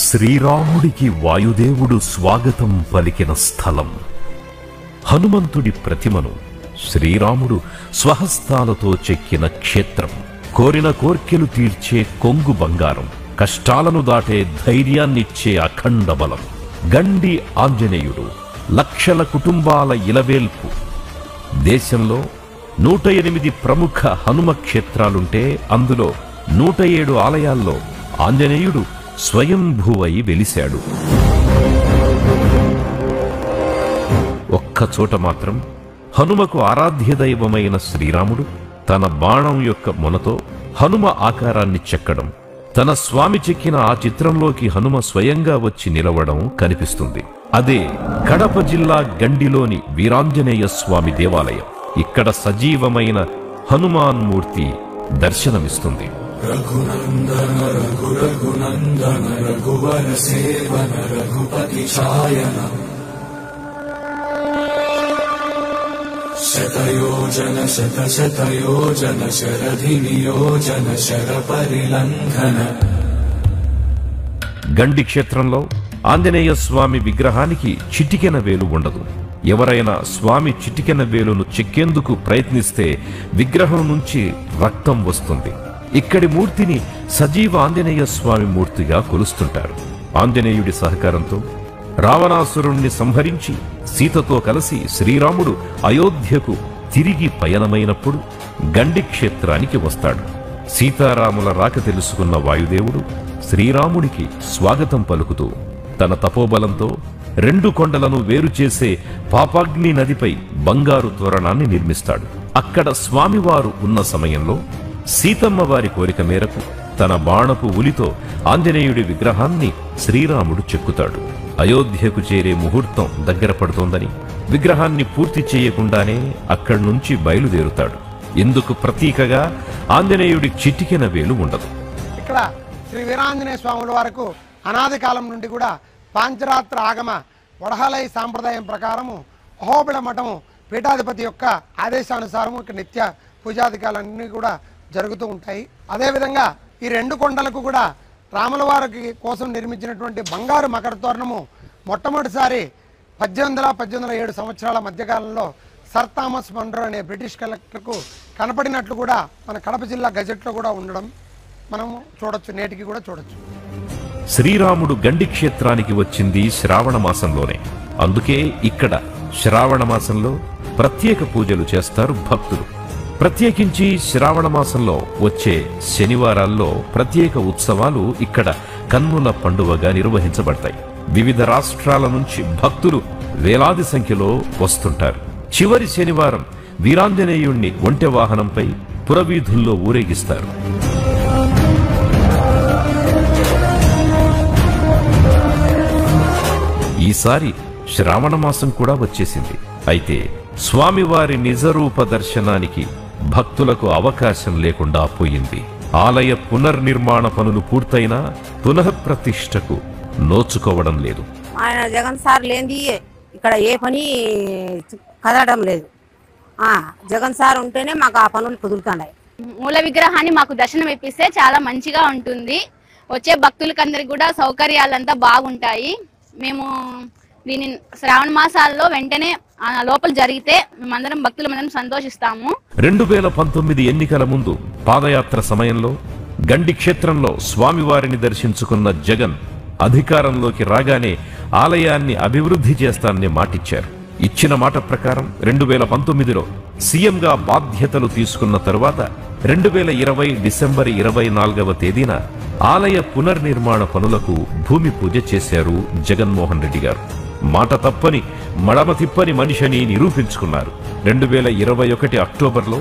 శ్రీరాముడికి వాయుదేవుడు స్వాగతం పలికిన స్థలం. హనుమంతుడి ప్రతిమను శ్రీరాముడు స్వహస్తాలతో చెక్కిన క్షేత్రం. కోరిన కోర్కెలు తీర్చే కొంగు బంగారం, కష్టాలను దాటే ధైర్యాన్నిచ్చే అఖండ బలం. గండి ఆంజనేయుడు లక్షల కుటుంబాల ఇలవేల్పు. దేశంలో 108 ప్రముఖ హనుమ క్షేత్రాలుంటే అందులో 107 ఆలయాల్లో ఆంజనేయుడు స్వయంభువై వెలిశాడు. ఒక్కచోట మాత్రం హనుమకు ఆరాధ్య దైవమైన శ్రీరాముడు తన బాణం యొక్క మొనతో హనుమ ఆకారాన్ని చెక్కడం, తన స్వామి చెక్కిన ఆ చిత్రంలోకి హనుమ స్వయంగా వచ్చి నిలవడం కనిపిస్తుంది. అదే కడప జిల్లా గండిలోని వీరాంజనేయ స్వామి దేవాలయం. ఇక్కడ సజీవమైన హనుమాన్ మూర్తి దర్శనమిస్తుంది. రఘునందన రఘు రఘునందన రఘువర సేవన రఘుపతి ఛాయన శతయోజన శత శతయోజన శరధి నియోజన శర పరిలంఘన. గండి క్షేత్రంలో ఆంజనేయ స్వామి విగ్రహానికి చిటికెన వేలు ఉండదు. ఎవరైనా స్వామి చిటికెన వేలును చెక్కేందుకు ప్రయత్నిస్తే విగ్రహం నుంచి రక్తం వస్తుంది. ఇక్కడి మూర్తిని సజీవ ఆంజనేయ స్వామి మూర్తిగా కొలుస్తుంటారు. ఆంజనేయుడి సహకారంతో రావణాసురుణ్ణి సంహరించి సీతతో కలిసి శ్రీరాముడు అయోధ్యకు తిరిగి పయనమైనప్పుడు గండి క్షేత్రానికి వస్తాడు. సీతారాముల రాక తెలుసుకున్న వాయుదేవుడు శ్రీరాముడికి స్వాగతం పలుకుతూ తన తపోబలంతో 2 కొండలను వేరు చేసే పాపాగ్ని నదిపై బంగారు తోరణాన్ని నిర్మిస్తాడు. అక్కడ స్వామివారు ఉన్న సమయంలో సీతమ్మ వారి కోరిక మేరకు తన బాణపు ఉలితో ఆంజనేయుడి విగ్రహాన్ని శ్రీరాముడు చెక్కుతాడు. అయోధ్యకు చేరే ముహూర్తం దగ్గర పడుతోందని విగ్రహాన్ని పూర్తి చేయకుండానే అక్కడి నుంచి బయలుదేరుతాడు. ఇందుకు ప్రతీకగా ఆంజనేయుడి చిటికెన వేలు ఉండదు. ఇక్కడ శ్రీ వీరాంజనేయ స్వాముల వారికి అనాది కాలం నుండి కూడా పాంచరాత్ర ఆగమ వడహలై సాంప్రదాయం ప్రకారము అహోబిళ మఠము పీఠాధిపతి యొక్క ఆదేశానుసారము ఇక్కడ నిత్య పూజాధికాలన్నీ కూడా జరుగుతూ ఉంటాయి. అదేవిధంగా ఈ 2 కొండలకు కూడా రాముల వారికి కోసం నిర్మించినటువంటి బంగారు మకర తోరణము మొట్టమొదటిసారి 1807 సంవత్సరాల మధ్యకాలంలో సర్ థామస్ మన్రో అనే బ్రిటిష్ కలెక్టర్కు కనపడినట్లు కూడా మన కడప జిల్లా గజెట్లో కూడా ఉండడం మనము చూడొచ్చు, నేటికి కూడా చూడొచ్చు. శ్రీరాముడు గండి క్షేత్రానికి వచ్చింది శ్రావణ మాసంలోనే. అందుకే ఇక్కడ శ్రావణ మాసంలో ప్రత్యేక పూజలు చేస్తారు భక్తులు. ప్రత్యేకించి శ్రావణ మాసంలో వచ్చే శనివారాల్లో ప్రత్యేక ఉత్సవాలు ఇక్కడ కన్నుల పండువగా నిర్వహించబడతాయి. వివిధ రాష్ట్రాల నుంచి భక్తులు వేలాది సంఖ్యలో వస్తుంటారు. చివరి శనివారం వీరాంజనేయుణ్ణి ఒంటె వాహనంపై పురవీధుల్లో ఊరేగిస్తారు. ఈసారి శ్రావణ మాసం కూడా వచ్చేసింది. అయితే స్వామివారి నిజరూప దర్శనానికి భక్తులకు అవకాశం లేకుండా పోయింది. ఆలయ పునర్నిర్మాణ పనులు పూర్తయినా పునఃప్రతిష్టకు నోచుకోవడం లేదు. ఆయన జగన్ సార్ లేనిది ఇక్కడ ఏ పని కదలడం లేదు. జగన్ సార్ ఉంటేనే మాకు ఆ పనులు కుదురుతున్నాయి. మూల విగ్రహాన్ని మాకు దర్శనం ఇప్పిస్తే చాలా మంచిగా ఉంటుంది. వచ్చే భక్తులకందరికి కూడా సౌకర్యాలంతా బాగుంటాయి. మేము దీని శ్రావణ మాసాల్లో వెంటనే లోపల జరిగితే మేమందరం భక్తులమందరం సంతోషిస్తాము. 2019 ఎన్నికల ముందు పాదయాత్ర సమయంలో గండి క్షేత్రంలో స్వామివారిని దర్శించుకున్న జగన్ అధికారంలోకి రాగానే ఆలయాన్ని అభివృద్ధి చేస్తానని మాటిచ్చారు. ఇచ్చిన మాట ప్రకారం 2019లో సీఎంగా బాధ్యతలు తీసుకున్న తరువాత 2020 డిసెంబర్ 24వ తేదీన ఆలయ పునర్నిర్మాణ పనులకు భూమి పూజ చేశారు జగన్మోహన్ రెడ్డి గారు. మాట తప్పని మడమ తిప్పని మనిషిని నిరూపించుకున్నారు. 2021 అక్టోబర్లో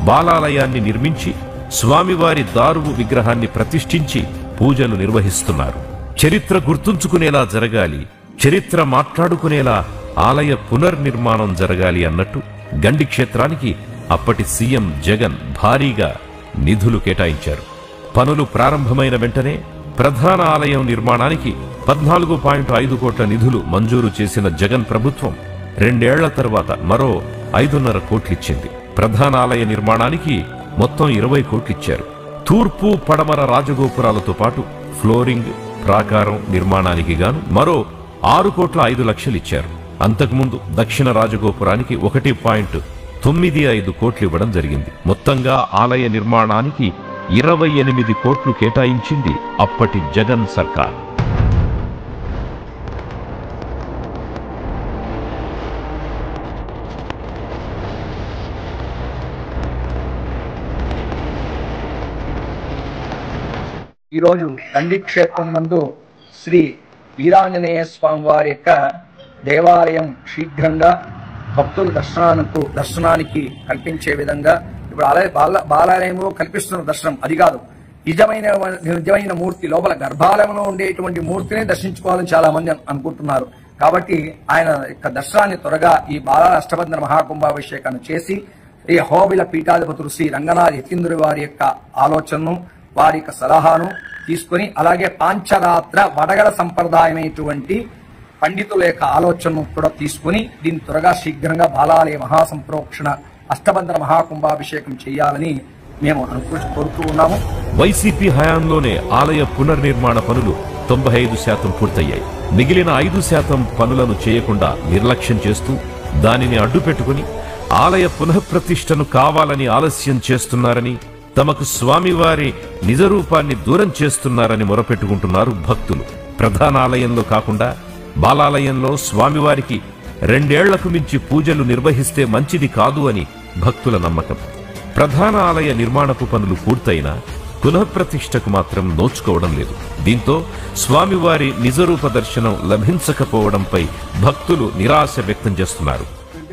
బాలాలయాన్ని నిర్మించి స్వామివారి దారువు విగ్రహాన్ని ప్రతిష్ఠించి పూజలు నిర్వహిస్తున్నారు. చరిత్ర గుర్తుంచుకునేలా జరగాలి, చరిత్ర మాట్లాడుకునేలా ఆలయ పునర్నిర్మాణం జరగాలి అన్నట్టు గండి క్షేత్రానికి అప్పటి సీఎం జగన్ భారీగా నిధులు కేటాయించారు. పనులు ప్రారంభమైన వెంటనే ప్రధాన ఆలయం నిర్మాణానికి 14.5 కోట్ల నిధులు మంజూరు చేసిన జగన్ ప్రభుత్వం 2 ఏళ్ల తర్వాత మరో 5.5 కోట్లిచ్చింది. ప్రధాన ఆలయ నిర్మాణానికి మొత్తం 20 కోట్లిచ్చారు. తూర్పు పడమర రాజగోపురాలతో పాటు ఫ్లోరింగ్, ప్రాకారం నిర్మాణానికి గాను మరో 6,05,00,000 ఇచ్చారు. అంతకుముందు దక్షిణ రాజగోపురానికి 1.95 కోట్లు ఇవ్వడం జరిగింది. మొత్తంగా ఆలయ నిర్మాణానికి 28 కోట్లు కేటాయించింది అప్పటి జగన్ సర్కార్. ఈరోజు గండి క్షేత్రం నందు శ్రీ వీరాంజనేయ స్వామి వారి యొక్క దేవాలయం శీఘ్రంగా భక్తుల దర్శనానికి కల్పించే విధంగా ఇప్పుడు బాలాలయంలో కల్పిస్తున్న దర్శనం అది కాదు, నిజమైన మూర్తి లోపల గర్భాలయంలో ఉండేటువంటి మూర్తిని దర్శించుకోవాలని చాలా మంది అనుకుంటున్నారు. కాబట్టి ఆయన యొక్క దర్శనాన్ని త్వరగా ఈ బాలాల అష్టబంధన మహాకుంభాభిషేకాన్ని చేసి ఈ అహోబిల పీఠాధిపతులు శ్రీ రంగనాథ్ యతీంద్రుడి వారి యొక్క ఆలోచనను వారి యొక్క సలహాను తీసుకుని అలాగే పాంచరాత్ర వడగల సంప్రదాయమైనటువంటి పండితుల యొక్క ఆలోచనను కూడా తీసుకుని దీన్ని త్వరగా శీఘ్రంగా బాలాలయ మహాసంప్రోక్షణ అష్టబంధన మహాకుంభాభిషేకం చేయాలని మేము కోరుతూ ఉన్నాము. వైసీపీ హయాంలోనే ఆలయ పునర్నిర్మాణ పనులు 95% పూర్తయ్యాయి. మిగిలిన 5% పనులను చేయకుండా నిర్లక్ష్యం చేస్తూ దానిని అడ్డుపెట్టుకుని ఆలయ పునఃప్రతిష్టను కావాలని ఆలస్యం చేస్తున్నారని, తమకు స్వామివారి నిజరూపాన్ని దూరం చేస్తున్నారని మొరపెట్టుకుంటున్నారు భక్తులు. ప్రధాన ఆలయంలో కాకుండా బాలాలయంలో స్వామివారికి 2 ఏళ్లకు మించి పూజలు నిర్వహిస్తే మంచిది కాదు అని భక్తుల నమ్మకం. ప్రధాన ఆలయ నిర్మాణపు పనులు పూర్తయినా పునఃప్రతిష్టకు మాత్రం నోచుకోవడం లేదు. దీంతో స్వామివారి నిజరూప దర్శనం లభించకపోవడంపై భక్తులు నిరాశ వ్యక్తం చేస్తున్నారు.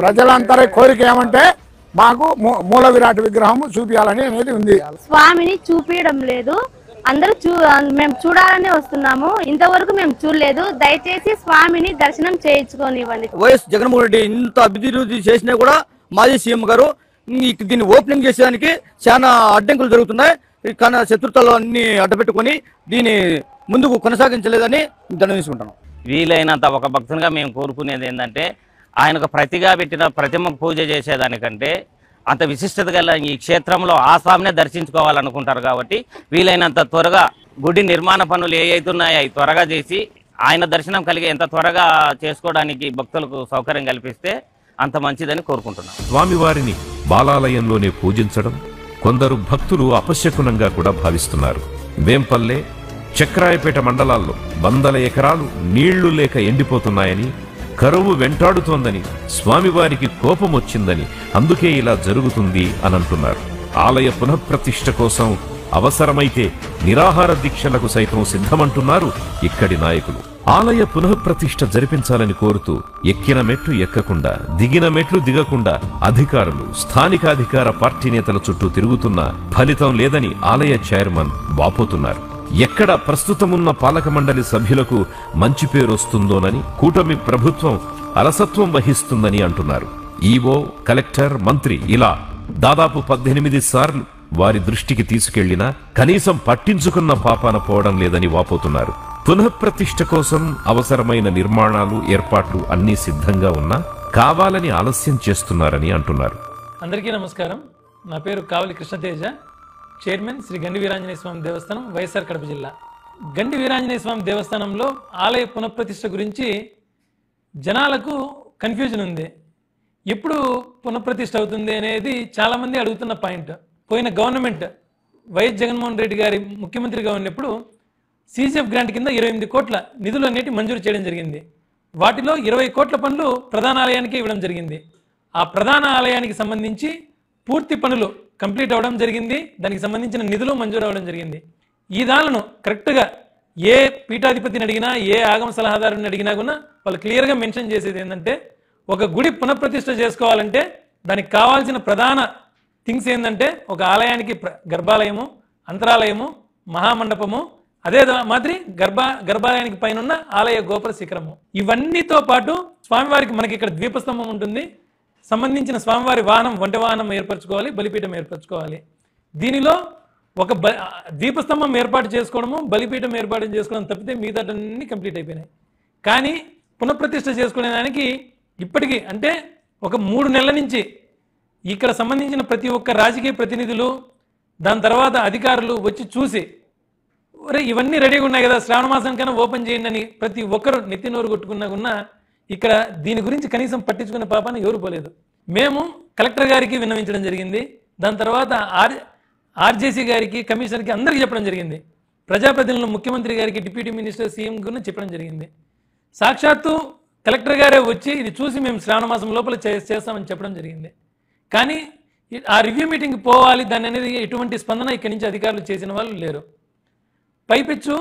ప్రజలందరి కోరిక ఏమంటే మాకు మూల విరాట్ విగ్రహం చూపించాలని అనేది ఉంది. స్వామిని చూపించడం లేదు, అందరూ మేము చూడాలని వస్తున్నాము, ఇంతవరకు మేము చూడలేదు. దయచేసి స్వామిని దర్శనం చేయించుకోనివ్వండి. వైఎస్ జగన్మోహన్ రెడ్డి ఇంత అభివృద్ధి చేసినా కూడా మాజీ సీఎం గారు దీన్ని ఓపెనింగ్ చేసేదానికి చాలా అడ్డంకులు జరుగుతున్నాయి. కానీ శత్రుత్వాలు అన్ని అడ్డపెట్టుకుని దీన్ని ముందుకు కొనసాగించలేదని ధన్యవాదాలు. వీలైనంత ఒక భక్తునిగా మేము కోరుకునేది ఏంటంటే ఆయనకు ప్రతిగా పెట్టిన ప్రతిమకు పూజ చేసేదానికంటే అంత విశిష్టత గల ఈ క్షేత్రంలో ఆ స్వామినే దర్శించుకోవాలనుకుంటారు. కాబట్టి వీలైనంత త్వరగా గుడి నిర్మాణ పనులు ఏవైతున్నాయో అవి త్వరగా చేసి ఆయన దర్శనం కలిగి ఎంత త్వరగా చేసుకోవడానికి భక్తులకు సౌకర్యం కల్పిస్తే అంత మంచిదని కోరుకుంటున్నాం. స్వామివారిని బాలాలయంలోనే పూజించడం కొందరు భక్తులు అపశకునంగా కూడా భావిస్తున్నారు. వేంపల్లె, చక్రాయపేట మండలాల్లో 100 ఎకరాలు నీళ్లు లేక ఎండిపోతున్నాయని, కరువు వెంటాడుతోందని, స్వామివారికి కోపం వచ్చిందని, అందుకే ఇలా జరుగుతుంది అని అంటున్నారు. ఆలయ పునఃప్రతిష్ఠ కోసం అవసరమైతే నిరాహార దీక్షలకు సైతం సిద్ధమంటున్నారు ఇక్కడి నాయకులు. ఆలయ పునఃప్రతిష్ఠ జరిపించాలని కోరుతూ ఎక్కిన మెట్లు ఎక్కకుండా, దిగిన మెట్లు దిగకుండా అధికారులు, స్థానికాధికార పార్టీ నేతల చుట్టూ తిరుగుతున్నా ఫలితం లేదని ఆలయ చైర్మన్ వాపోతున్నారు. ఎక్కడ ప్రస్తుతమున్న పాలక మండలి సభ్యులకు మంచి పేరు వస్తుందోనని కూటమి ప్రభుత్వం అలసత్వం వహిస్తుందని అంటున్నారు. ఈవో, కలెక్టర్, మంత్రి ఇలా దాదాపు 18 సార్లు వారి దృష్టికి తీసుకెళ్లినా కనీసం పట్టించుకున్న పాపాన పోవడం లేదని వాపోతున్నారు. పునఃప్రతిష్ఠ కోసం అవసరమైన నిర్మాణాలు, ఏర్పాట్లు అన్నీ సిద్ధంగా ఉన్నా కావాలని ఆలస్యం చేస్తున్నారని అంటున్నారు. అందరికీ నమస్కారం. నా పేరు కావలి కృష్ణతేజ, చైర్మన్ శ్రీ గండి వీరాంజనేయ స్వామి దేవస్థానం, వైఎస్ఆర్ కడప జిల్లా. గండి వీరాంజనేయ స్వామి దేవస్థానంలో ఆలయ పునఃప్రతిష్ఠ గురించి జనాలకు కన్ఫ్యూజన్ ఉంది. ఎప్పుడు పునఃప్రతిష్ఠ అవుతుంది అనేది చాలామంది అడుగుతున్న పాయింట్. పోయిన గవర్నమెంట్ వైఎస్ జగన్మోహన్ రెడ్డి గారి ముఖ్యమంత్రిగా ఉన్నప్పుడు సీజీఎఫ్ గ్రాంట్ కింద 28 కోట్ల నిధులు అనేవి మంజూరు చేయడం జరిగింది. వాటిలో 20 కోట్ల పనులు ప్రధాన ఆలయానికి ఇవ్వడం జరిగింది. ఆ ప్రధాన ఆలయానికి సంబంధించి పూర్తి పనులు కంప్లీట్ అవ్వడం జరిగింది. దానికి సంబంధించిన నిధులు మంజూరు అవ్వడం జరిగింది. ఈ దానిను కరెక్ట్గా ఏ పీఠాధిపతిని అడిగినా, ఏ ఆగమ సలహాదారుని అడిగినా కూడా వాళ్ళు క్లియర్గా మెన్షన్ చేసేది ఏంటంటే, ఒక గుడి పునఃప్రతిష్ఠ చేసుకోవాలంటే దానికి కావాల్సిన ప్రధాన థింగ్స్ ఏంటంటే, ఒక ఆలయానికి గర్భాలయము, అంతరాలయము, మహామండపము, అదే మాదిరి గర్భాలయానికి పైన ఆలయ గోపుర శిఖరము. ఇవన్నీతో పాటు స్వామివారికి మనకి ఇక్కడ ద్వీపస్తంభం ఉంటుంది. సంబంధించిన స్వామివారి వాహనం, వంట వాహనం ఏర్పరచుకోవాలి, బలిపీఠం ఏర్పరచుకోవాలి. దీనిలో ఒక దీపస్తంభం ఏర్పాటు చేసుకోవడము, బలిపీఠం ఏర్పాటు చేసుకోవడం తప్పితే మిగతాటన్నీ కంప్లీట్ అయిపోయినాయి. కానీ పునఃప్రతిష్ఠ చేసుకునేదానికి ఇప్పటికీ అంటే ఒక 3 నెలల నుంచి ఇక్కడ సంబంధించిన ప్రతి ఒక్క రాజకీయ ప్రతినిధులు, దాని తర్వాత అధికారులు వచ్చి చూసి ఒరే ఇవన్నీ రెడీగా ఉన్నాయి కదా, శ్రావణ మాసం కన్నా ఓపెన్ చేయండి అని ప్రతి ఒక్కరు నెత్తి నోరు కొట్టుకున్నా ఇక్కడ దీని గురించి కనీసం పట్టించుకునే పాపాన్ని ఎవరు పోలేదు. మేము కలెక్టర్ గారికి విన్నవించడం జరిగింది. దాని తర్వాత ఆర్జేసీ గారికి, కమిషనర్కి అందరికీ చెప్పడం జరిగింది. ప్రజాప్రతినిధులు ముఖ్యమంత్రి గారికి, డిప్యూటీ మినిస్టర్, సీఎం గురించి చెప్పడం జరిగింది. సాక్షాత్తు కలెక్టర్ గారే వచ్చి ఇది చూసి మేము శ్రావణ మాసం లోపల చేస్తామని చెప్పడం జరిగింది. కానీ ఆ రివ్యూ మీటింగ్ పోవాలి దాన్ని అనేది ఎటువంటి స్పందన ఇక్కడి నుంచి అధికారులు చేసిన వాళ్ళు లేరు. పైపెచ్చు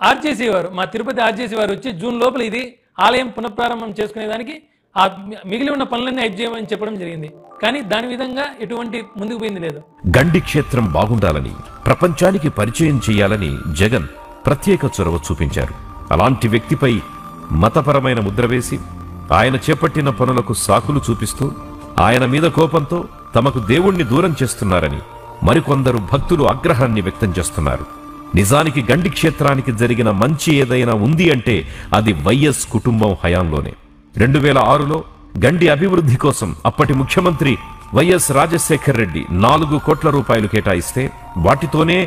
ఆర్జేసీ వారు, మా తిరుపతి ఆర్జేసీ వారు వచ్చి జూన్ లోపల ఇది ఆలయం పునఃప్రారంభం చేసుకునేదానికి ఆ మిగిలి ఉన్న పనులన్నీ హెల్ప్ చేయమని చెప్పడం జరిగింది. కానీ దాని విధంగా ఎటువంటి ముందుకు పోయింది లేదు. గండి క్షేత్రం బాగుండాలని, ప్రపంచానికి పరిచయం చేయాలని జగన్ ప్రత్యేక చొరవ చూపించారు. అలాంటి వ్యక్తిపై మతపరమైన ముద్ర వేసి ఆయన చేపట్టిన పనులకు సాకులు చూపిస్తూ ఆయన మీద కోపంతో తమకు దేవుణ్ణి దూరం చేస్తున్నారని మరికొందరు భక్తులు ఆగ్రహాన్ని వ్యక్తం చేస్తున్నారు. నిజానికి గండి క్షేత్రానికి జరిగిన మంచి ఏదైనా ఉంది అంటే అది వైఎస్ కుటుంబం హయాంలోనే. 2006లో గండి అభివృద్ధి కోసం అప్పటి ముఖ్యమంత్రి వైఎస్ రాజశేఖర్ రెడ్డి 4 కోట్ల రూపాయలు కేటాయిస్తే వాటితోనే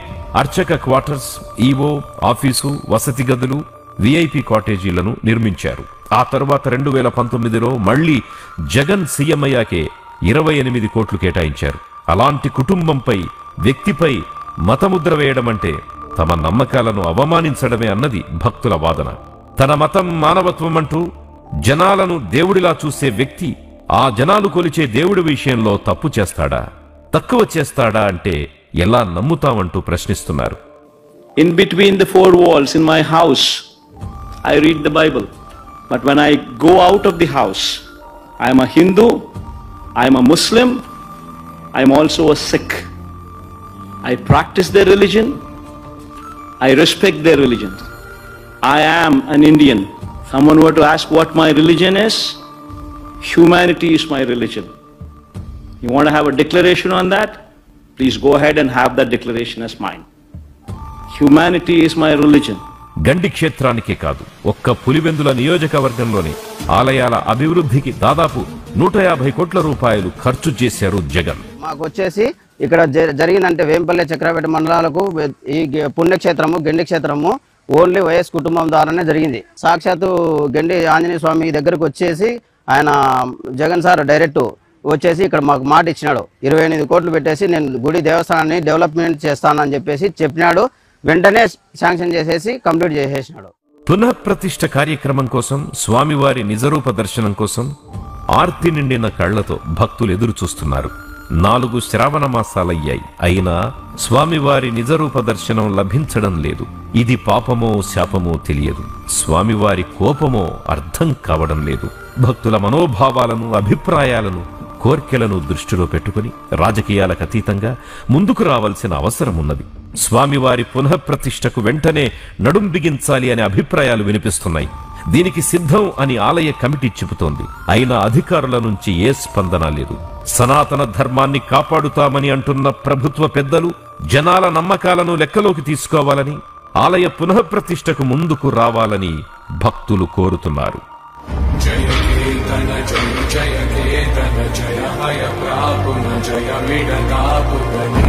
అర్చక క్వార్టర్స్, ఈవో ఆఫీసు, వసతి గదులు, విఐపి కాటేజీలను నిర్మించారు. ఆ తరువాత 2019లో మళ్లీ జగన్ సీఎం అయ్యాకే 28 కోట్లు కేటాయించారు. అలాంటి కుటుంబంపై, వ్యక్తిపై మతముద్ర వేయడం అంటే తమ నమ్మకాలను అవమానించడమే అన్నది భక్తుల వాదన. తన మతం మానవత్వం అంటూ జనాలను దేవుడిలా చూసే వ్యక్తి ఆ జనాలు కొలిచే దేవుడి విషయంలో తప్పు చేస్తాడా, తక్కువ చేస్తాడా అంటే ఎలా నమ్ముతామంటూ ప్రశ్నిస్తున్నారు. In between the four walls in my house, I read the Bible. But when I go out of the house, I am a Hindu, I am a Muslim, I am also a Sikh. I practice their religion, I respect their religion. I am an Indian. Someone were to ask what my religion is, humanity is my religion. You want to have a declaration on that? Please go ahead and have that declaration as mine. Humanity is my religion. గండి క్షేత్రానికే కాదు, ఒక్క పులివెందుల నియోజకవర్గంలోనే ఆలయాల అభివృద్ధికి దాదాపు 150 కోట్ల రూపాయలు ఖర్చు చేశారు జగన్. మాకు వచ్చేసి ఇక్కడ జరిగిందంటే వేంపల్లి, చక్రపేట మండలాలకు ఈ పుణ్యక్షేత్రము గండి క్షేత్రము ఓన్లీ వైఎస్ కుటుంబం ద్వారానే జరిగింది. సాక్షాత్తు గండి ఆంజనేయ స్వామి దగ్గరకు వచ్చేసి ఆయన జగన్ సార్ డైరెక్ట్ వచ్చేసి ఇక్కడ మాకు మాట ఇచ్చినాడు. 28 కోట్లు పెట్టేసి నేను గుడి దేవస్థానాన్ని డెవలప్మెంట్ చేస్తానని చెప్పేసి చెప్పినాడు. వెంటనే శాంక్షన్ చేసేసి కంప్లీట్ చేసేసినాడు. పునఃప్రతిష్ఠ కార్యక్రమం కోసం, స్వామివారి నిజరూప దర్శనం కోసం ఆర్తి నిండిన కళ్లతో భక్తులు ఎదురు చూస్తున్నారు. 4 శ్రావణ మాసాలయ్యాయి. అయినా స్వామివారి నిజరూప దర్శనం లభించడం లేదు. ఇది పాపమో శాపమో తెలియదు, స్వామివారి కోపమో అర్థం కావడం లేదు. భక్తుల మనోభావాలను, అభిప్రాయాలను, కోర్కెలను దృష్టిలో పెట్టుకుని రాజకీయాలకు అతీతంగా ముందుకు రావాల్సిన అవసరం ఉన్నది. స్వామివారి పునఃప్రతిష్ఠకు వెంటనే నడుం బిగించాలి అనే అభిప్రాయాలు వినిపిస్తున్నాయి. దీనికి సిద్ధం అని ఆలయ కమిటీ చెబుతోంది. అయినా అధికారుల నుంచి ఏ స్పందన లేదు. సనాతన ధర్మాన్ని కాపాడుతామని అంటున్న ప్రభుత్వ పెద్దలు జనాల నమ్మకాలను లెక్కలోకి తీసుకోవాలని, ఆలయ పునఃప్రతిష్ఠకు ముందుకు రావాలని భక్తులు కోరుతున్నారు. జయ కీర్తన జయ జయ కీర్తన జయ హయ ప్రాపున జయ విడతాపుగని